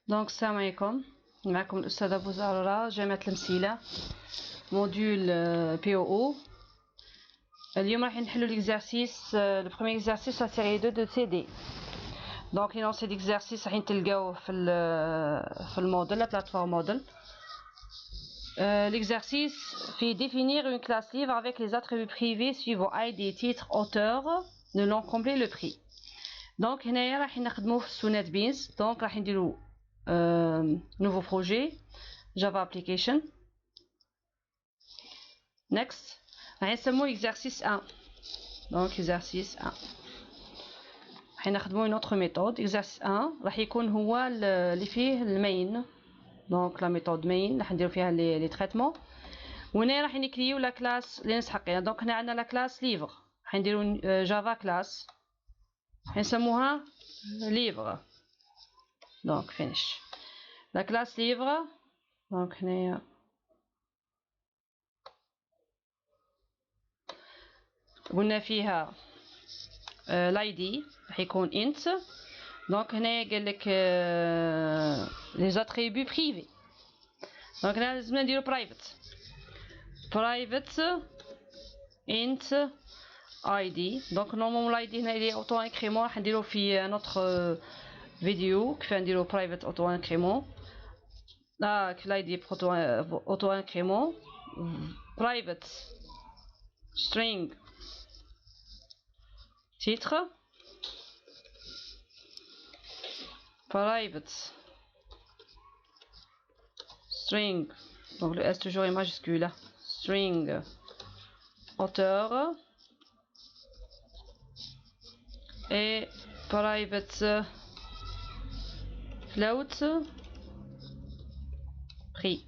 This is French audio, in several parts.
دونك السلام عليكم، معكم الأستاذة بوزارة جامعة المسيلة موديول POO. اليوم راح نحلو l'exercice le premier exercice la série 2 de CD. Donc l'énoncé d'exercice راح تلقاوه في الموديل la plateforme modèle. L'exercice fait définir une classe livre avec les attributs privés suivant ID, titre, auteur, le nom complet, le prix. Donc هنايا راح نخدمو في سونات بينز. donc راح نديرو nouveau projet Java application. Next راح نسموه exercice 1. donc exercice 1 راح نخدمو une autre méthode. exercice 1 راح يكون هو اللي فيه المين. donc la méthode main راح نديرو فيها لي تريتمون. وهنا راح نكريو لا كلاس اللي نسحقيها. donc هنا عندنا لا كلاس ليفر راح نديرو جافا كلاس راح نسموها ليفر. donc finish la classe livre. donc هنايا قلنا فيها لايدي راح يكون int. donc هنايا قال لك les attributs privés. donc هنا لازم نديرو private int id. donc normalement لايدي هنا اللي اوتو انكريمون راح نديرو في نوتر فيديو كيف نديرو private auto increment. là لايدي auto increment private string titre private string, donc le S toujours est majuscule, string auteur et private float prix.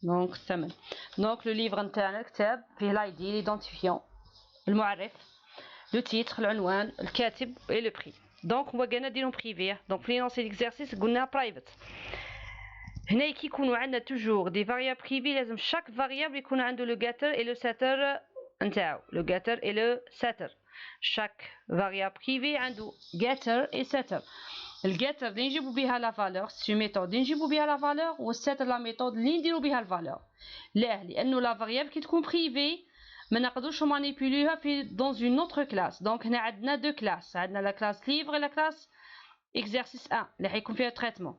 donc ثمن. donc le livre نتاعنا الكتاب فيه لايدي l'identifiant المعرف le titre العنوان الكاتب et le prix. donc هو قالنا ديرهم بريفي. donc في لونسي ليكزارسيس قلنا برايفت. هنا كي يكونوا عندنا توجور دي فاريابل بريفي لازم شاك فاريابل يكون عنده لو جاتر اي لو ساتر نتاعو. لو جاتر اي لو ساتر شاك فاريابل بريفي عنده جاتر اي ساتر. الجاتر اللي نجيبو بها لا فالور سي ميثود اللي نجيبو بها لا فالور، والساتر لا ميثود اللي نديرو بها الفالور. لانه لا فاريابل كي تكون بريفي ما نقدروش مانيبيوليها في dans une autre classe. donc هنا عندنا دو كلاس، عندنا لا كلاس ليفر و لا كلاس exercice 1 اللي حيكون فيها تريتمون.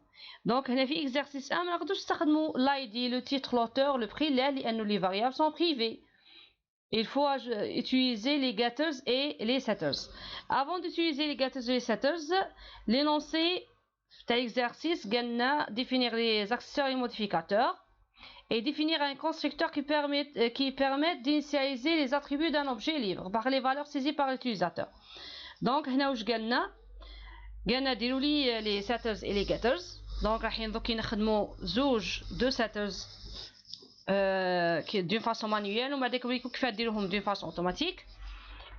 donc هنا في exercice 1 ما نقدروش نستخدموا لايدي لو تيتر لوتور لو بري لانه لي فاريابل سون بريفي. il faut utiliser les getters et les setters. avant d'utiliser les getters et les setters, l'énoncé de l'exercice قالنا définir les accessoires et modificateurs et définir un constructeur qui permet d'initialiser les attributs d'un objet libre par les valeurs saisies par l'utilisateur. donc هنا واش قالنا ديروا لي les setters et les getters. donc راح دوك نخدموا زوج دو setters d'une façon manuelle ومن بعد نوريكم كيف ديروهم d'une façon automatique.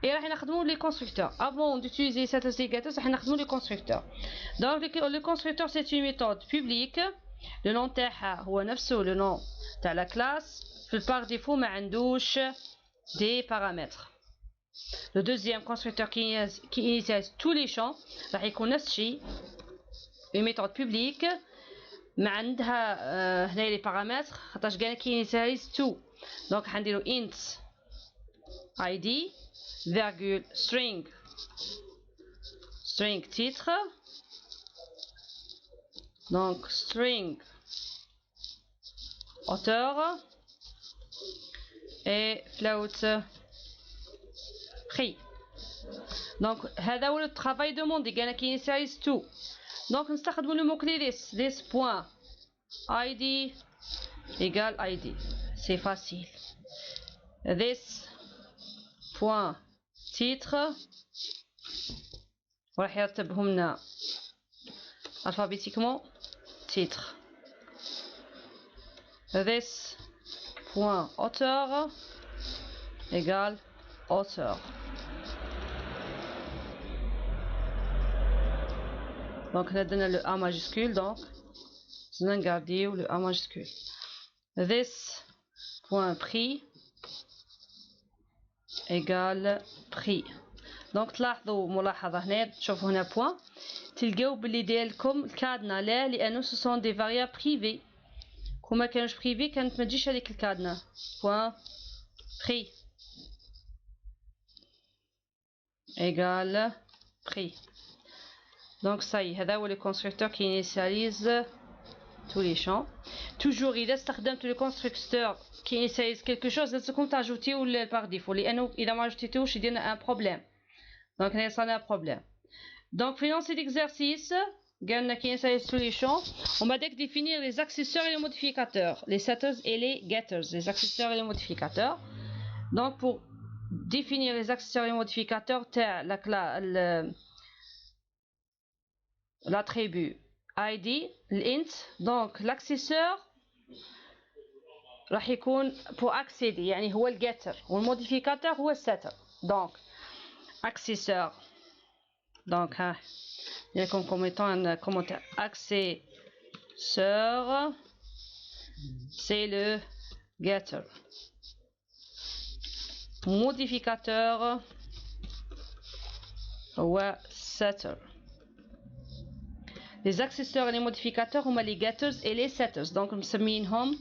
et راح نخدموا les constructeurs. avant d'utiliser les setters et les getters راح نخدموا les constructeurs. donc le constructeur c'est une méthode publique. le nom تاعها هو نفسه le nom تاع la classe. في par défaut ما عندوش des paramètres. le deuxième constructeur qui initialise tous les champs راح يكون نفس الشيء une méthode publique ما عندها هنا les paramètres خاطرش قالنا كي initialise tout. donc حنديرو int id virgule string titre. donc string auteur et float prix. donc هذا هو الترافاي دوموندي قالنا كي initialise tout. donc نستخدموا لو مو كلي this point id égale id. c'est facile. this point titre وراح يرتبهم لنا alphabétiquement titre. this point auteur égale auteur. donc هنا درنا le A majuscule. donc نغاديو le A majuscule. this point prix égale prix. donc تلاحظوا ملاحظة هنا تشوفوا هنا point تلقاو باللي ديالكم الكادنا لا لانه سو سون دي فاريابل بريفي كون ما كانوش بريفي كانت ما تجيش هذيك الكادنا بوان بري ايغال بري دونك صاي هذا هو لو كونستركتور كي انيسياليز tous les champs. Toujours إذا استخدمت le constructeur qui initialise quelque chose لازمكم تعجوتيو par défaut لأنه إذا ما عجوتيوش يدينا un problème. Donc هنا يصير un problème. Donc في cet exercice قالنا qui initialise tous les champs on va donc définir les accessoires et les modificateurs, les setters et les getters, les accessoires et les modificateurs. Donc pour définir les accessoires et les modificateurs تاع l'attribut ID l'int donc l'accesseur راح يكون pour accéder يعني هو الجيتر والموديفيكاتور هو السيتر donc accesseur donc ها يكون comme étant un commentaire accesseur c'est le getter modificateur هو setter. Les accessoires et les modificateurs هما les getters et les setters donc نسمينهم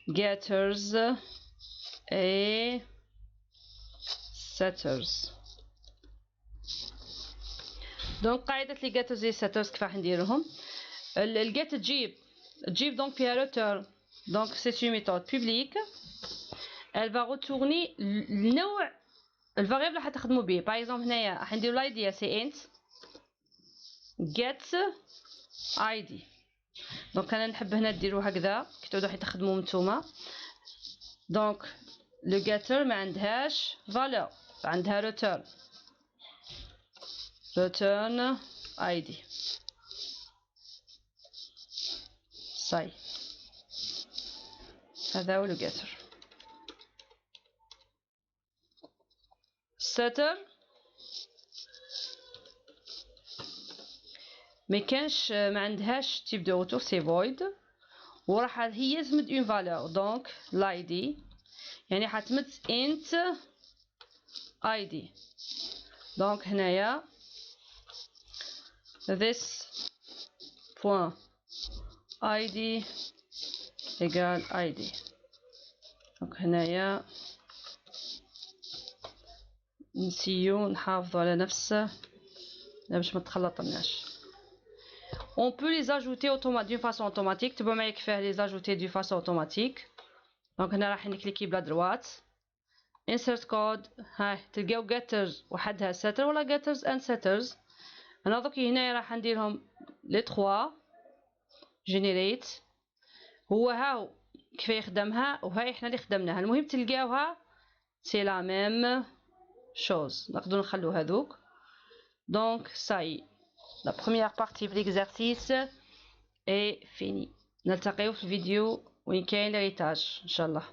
getters et setters. donc قاعدة les getters et setters كيف راح نديرهم الget تجيب donc فيها return donc c'est une méthode publique elle va retourner النوع الفاريبل اللي حتخدموا به par exemple هنايا راح نديرو لايدي سي int get id دونك انا نحب هنا ديرو هكذا كي تعودو راح تخدموا نتوما دونك لو getter ما عندهاش valeur عندها return id صاي هذا هو لو getter. setter ما كانش ما عندهاش type de retour c'est void وراح هي تمد une valeur donc l'id يعني حتمد int id donc هنايا this point id égale id donc هنايا نسيو نحافظوا على نفسه باش ما تخلطناش. On peut les ajouter d'une façon automatique. Tu peux même faire les ajouter d'une façon automatique. Donc هنا راح نكليكي بلا droite. Insert code. هاي تلقاو getters وحدها setter ولا getters and setters. أنا دوكي هنا راح نديرهم les trois. Generate. هو هاو كيف يخدمها وهاي احنا اللي خدمناها. المهم تلقاوها c'est la même chose. نقدروا نخلو هذوك. Donc ça y est. La première partie de l'exercice est finie. نلتقيو في الفيديو وين كاين الهيتاج ان شاء الله.